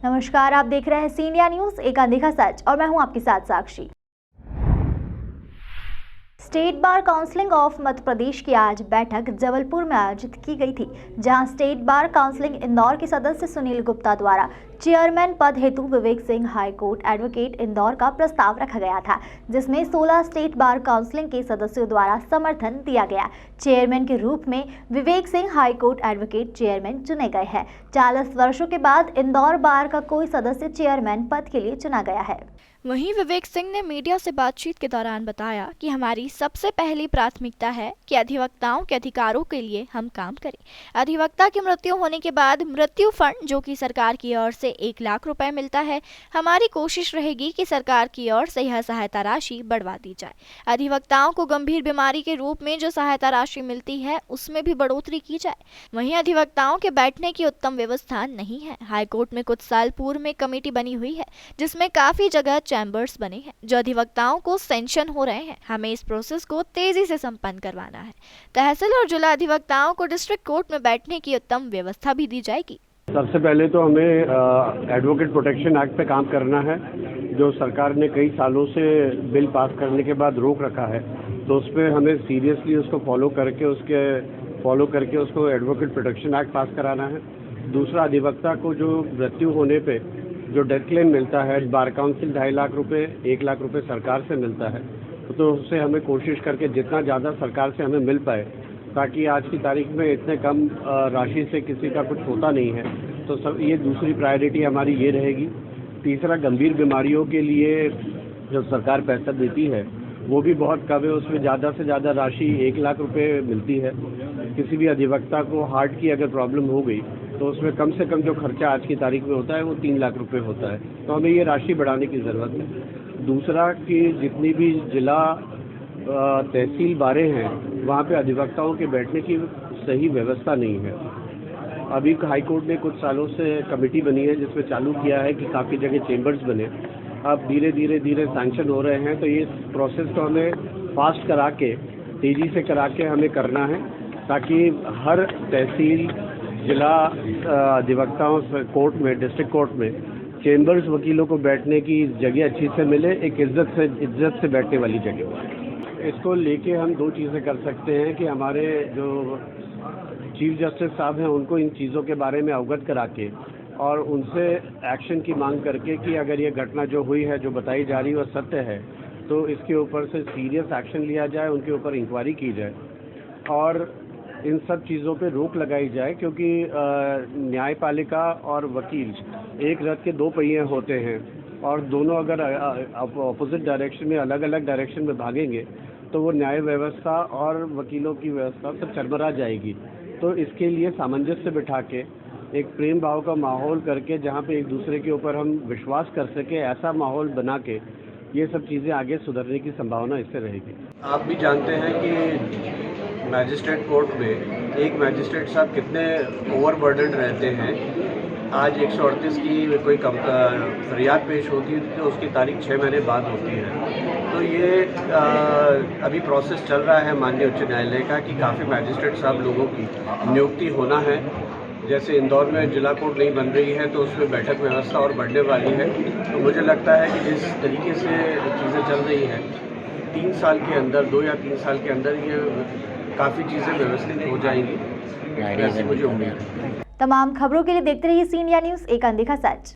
नमस्कार, आप देख रहे हैं सी इंडिया न्यूज, एक अनदेखा सच, और मैं हूं आपके साथ साक्षी। State bar counselling of Madhya Pradesh की आज बैठक जबलपुर में आयोजित की गई थी, जहां स्टेट बार काउंसिलिंग इंदौर के सदस्य सुनील गुप्ता द्वारा चेयरमैन पद हेतु Vivek Singh high court advocate Indore का प्रस्ताव रखा गया था, जिसमें 16 स्टेट बार काउंसिलिंग के सदस्यों द्वारा समर्थन दिया गया। चेयरमैन के रूप में Vivek Singh high court advocate chairman चुने गए हैं। 40 वर्षों के बाद इंदौर बार का कोई सदस्य चेयरमैन पद के लिए चुना गया है। वहीं विवेक सिंह ने मीडिया से बातचीत के दौरान बताया कि हमारी सबसे पहली प्राथमिकता है कि अधिवक्ताओं के अधिकारों के लिए हम काम करें। अधिवक्ता की मृत्यु होने के बाद मृत्यु फंड, जो कि सरकार की ओर से 1 लाख रुपए मिलता है, हमारी कोशिश रहेगी कि सरकार की ओर से यह सहायता राशि बढ़वा दी जाए। अधिवक्ताओं को गंभीर बीमारी के रूप में जो सहायता राशि मिलती है, उसमें भी बढ़ोतरी की जाए। वहीं अधिवक्ताओं के बैठने की उत्तम व्यवस्था नहीं है। हाईकोर्ट में कुछ साल पूर्व में कमेटी बनी हुई है, जिसमें काफी जगह चैम्बर्स बने हैं जो अधिवक्ताओं को सेंक्शन हो रहे हैं। हमें इस प्रोसेस को तेजी से संपन्न करवाना है। तहसील और जिला अधिवक्ताओं को डिस्ट्रिक्ट कोर्ट में बैठने की उत्तम व्यवस्था भी दी जाएगी। सबसे पहले तो हमें एडवोकेट प्रोटेक्शन एक्ट पे काम करना है, जो सरकार ने कई सालों से बिल पास करने के बाद रोक रखा है, तो उस पर हमें सीरियसली उसको फॉलो करके उसको एडवोकेट प्रोटेक्शन एक्ट पास कराना है। दूसरा, अधिवक्ता को जो मृत्यु होने पे जो डेथ क्लेम मिलता है, बार काउंसिल 2.5 लाख रुपए 1 लाख रुपए सरकार से मिलता है, तो उससे हमें कोशिश करके जितना ज़्यादा सरकार से हमें मिल पाए, ताकि आज की तारीख में इतने कम राशि से किसी का कुछ होता नहीं है, तो सब ये दूसरी प्रायोरिटी हमारी ये रहेगी। तीसरा, गंभीर बीमारियों के लिए जो सरकार पैसा देती है वो भी बहुत कम है, उसमें ज़्यादा से ज़्यादा राशि 1 लाख रुपए मिलती है। किसी भी अधिवक्ता को हार्ट की अगर प्रॉब्लम हो गई तो उसमें कम से कम जो खर्चा आज की तारीख में होता है वो 3 लाख रुपए होता है, तो हमें ये राशि बढ़ाने की ज़रूरत है। दूसरा कि जितनी भी जिला तहसील बारें हैं, वहाँ पे अधिवक्ताओं के बैठने की सही व्यवस्था नहीं है। अभी हाई कोर्ट ने कुछ सालों से कमेटी बनी है, जिसमें चालू किया है कि काफ़ी जगह चेंबर्स बने। अब धीरे धीरे सैंक्शन हो रहे हैं, तो ये प्रोसेस को हमें फास्ट करा के, तेज़ी से करा के हमें करना है, ताकि हर तहसील जिला अधिवक्ताओं से कोर्ट में, डिस्ट्रिक्ट कोर्ट में चेंबर्स वकीलों को बैठने की जगह अच्छी से मिले, एक इज्जत से बैठने वाली जगह। इसको लेके हम 2 चीज़ें कर सकते हैं कि हमारे जो चीफ जस्टिस साहब हैं उनको इन चीज़ों के बारे में अवगत करा के और उनसे एक्शन की मांग करके कि अगर ये घटना जो हुई है, जो बताई जा रही है, वो सत्य है, तो इसके ऊपर से सीरियस एक्शन लिया जाए, उनके ऊपर इंक्वायरी की जाए और इन सब चीज़ों पे रोक लगाई जाए, क्योंकि न्यायपालिका और वकील एक रथ के 2 पहिए होते हैं, और दोनों अगर अपोजिट डायरेक्शन में, अलग अलग डायरेक्शन में भागेंगे तो वो न्याय व्यवस्था और वकीलों की व्यवस्था सब चरमरा जाएगी। तो इसके लिए सामंजस्य बिठा के एक प्रेम भाव का माहौल करके, जहाँ पे एक दूसरे के ऊपर हम विश्वास कर सके, ऐसा माहौल बना के ये सब चीज़ें आगे सुधरने की संभावना इससे रहेगी। आप भी जानते हैं कि मैजिस्ट्रेट कोर्ट में एक मैजिस्ट्रेट साहब कितने ओवरबर्डन रहते हैं। आज 138 की कोई फरियाद पेश होती है तो उसकी तारीख 6 महीने बाद होती है। तो ये अभी प्रोसेस चल रहा है माननीय उच्च न्यायालय का कि काफ़ी मैजिस्ट्रेट साहब लोगों की नियुक्ति होना है। जैसे इंदौर में जिला कोर्ट नहीं बन रही है, तो उसमें बैठक व्यवस्था और बढ़ने वाली है। तो मुझे लगता है कि जिस तरीके से चीज़ें चल रही हैं, 3 साल के अंदर, 2 या 3 साल के अंदर ये काफ़ी चीज़ें व्यवस्थित हो जाएंगी, ऐसी मुझे उम्मीद है। तमाम खबरों के लिए देखते रहिए सी इंडिया न्यूज़, एक अनदेखा सच।